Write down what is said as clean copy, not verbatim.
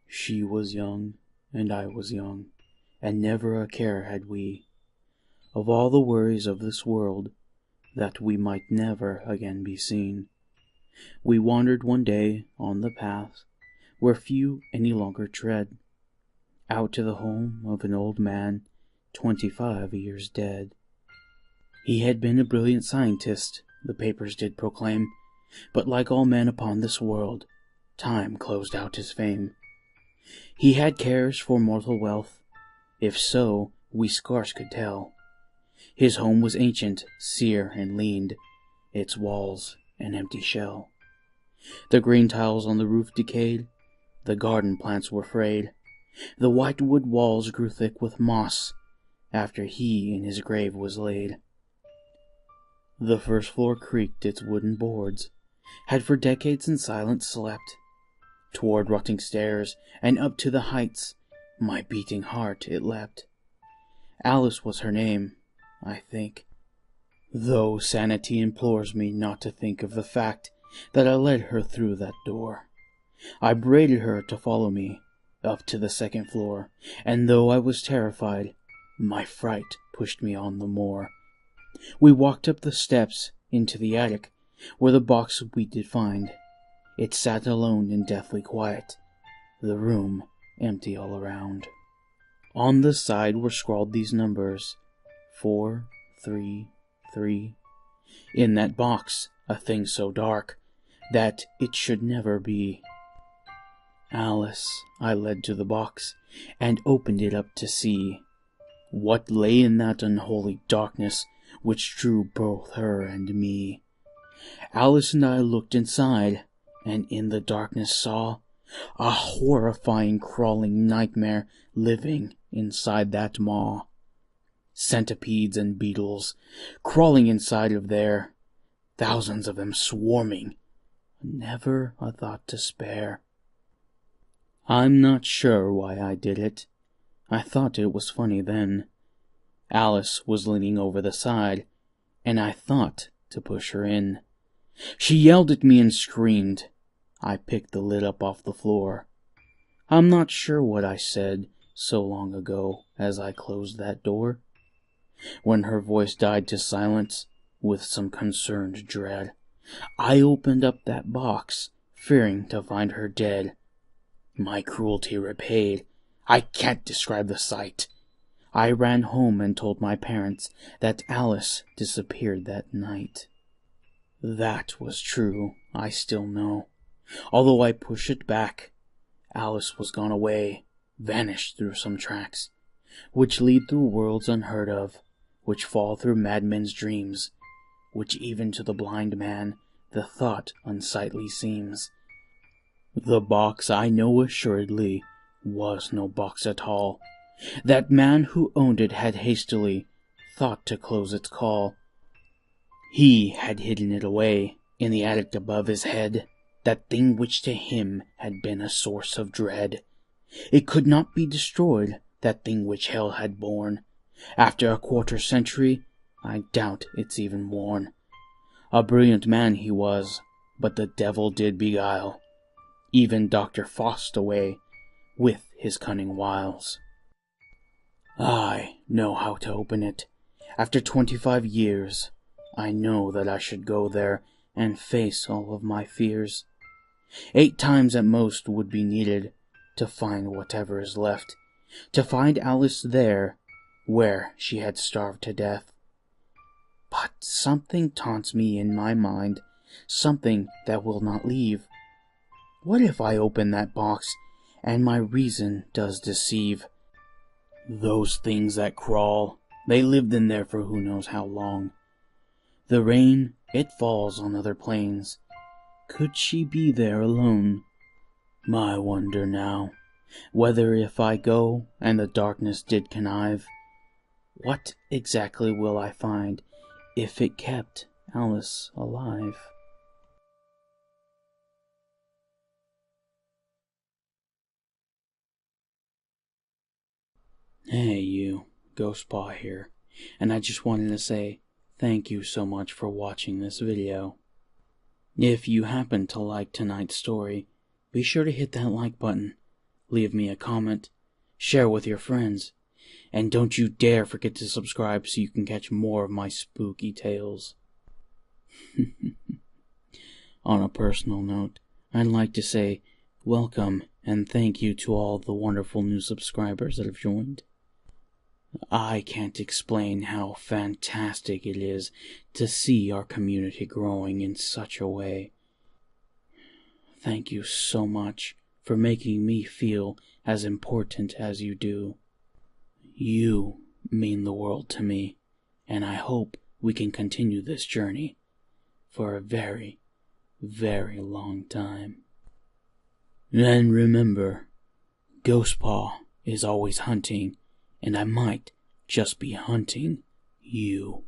She was young, and I was young, and never a care had we of all the worries of this world, that we might never again be seen. We wandered one day on the path where few any longer tread, out to the home of an old man 25 years dead. He had been a brilliant scientist, the papers did proclaim, but like all men upon this world, time closed out his fame. He had cares for mortal wealth, if so, we scarce could tell. His home was ancient, sere and leaned, its walls an empty shell. The green tiles on the roof decayed, the garden plants were frayed, the white wood walls grew thick with moss, after he in his grave was laid. The first floor creaked its wooden boards, had for decades in silence slept. Toward rotting stairs, and up to the heights, my beating heart it leapt. Alice was her name, I think, though sanity implores me not to think of the fact that I led her through that door. I braided her to follow me, up to the second floor, and though I was terrified, my fright pushed me on the more. We walked up the steps into the attic, where the box we did find. It sat alone and deathly quiet, the room empty all around. On the side were scrawled these numbers, 433. In that box, a thing so dark that it should never be. Alice, I led to the box, and opened it up to see what lay in that unholy darkness which drew both her and me. Alice and I looked inside, and in the darkness saw a horrifying crawling nightmare living inside that maw. Centipedes and beetles crawling inside of there, thousands of them swarming, never a thought to spare. I'm not sure why I did it. I thought it was funny then. Alice was leaning over the side, and I thought to push her in. She yelled at me and screamed. I picked the lid up off the floor. I'm not sure what I said so long ago as I closed that door. When her voice died to silence with some concerned dread, I opened up that box, fearing to find her dead. My cruelty repaid. I can't describe the sight. I ran home and told my parents that Alice disappeared that night. That was true, I still know. Although I push it back, Alice was gone away, vanished through some tracks, which lead through worlds unheard of, which fall through madmen's dreams, which even to the blind man the thought unsightly seems. The box, I know assuredly, was no box at all. That man who owned it had hastily thought to close its call. He had hidden it away in the attic above his head, that thing which to him had been a source of dread. It could not be destroyed, that thing which hell had borne. After a quarter century, I doubt it's even worn. A brilliant man he was, but the devil did beguile even Dr. Faust away with his cunning wiles. I know how to open it. After 25 years, I know that I should go there and face all of my fears. 8 times at most would be needed to find whatever is left, to find Alice there where she had starved to death. But something taunts me in my mind, something that will not leave. What if I open that box and my reason does deceive? Those things that crawl, they lived in there for who knows how long. The rain, it falls on other planes. Could she be there alone? My wonder now, whether if I go and the darkness did connive, what exactly will I find if it kept Alice alive? Hey you, Ghostpaw here, and I just wanted to say thank you so much for watching this video. If you happen to like tonight's story, be sure to hit that like button, leave me a comment, share with your friends, and don't you dare forget to subscribe so you can catch more of my spooky tales. On a personal note, I'd like to say welcome and thank you to all the wonderful new subscribers that have joined. I can't explain how fantastic it is to see our community growing in such a way. Thank you so much for making me feel as important as you do. You mean the world to me, and I hope we can continue this journey for a very, very long time. And remember, Ghostpaw is always hunting, and I might just be hunting you.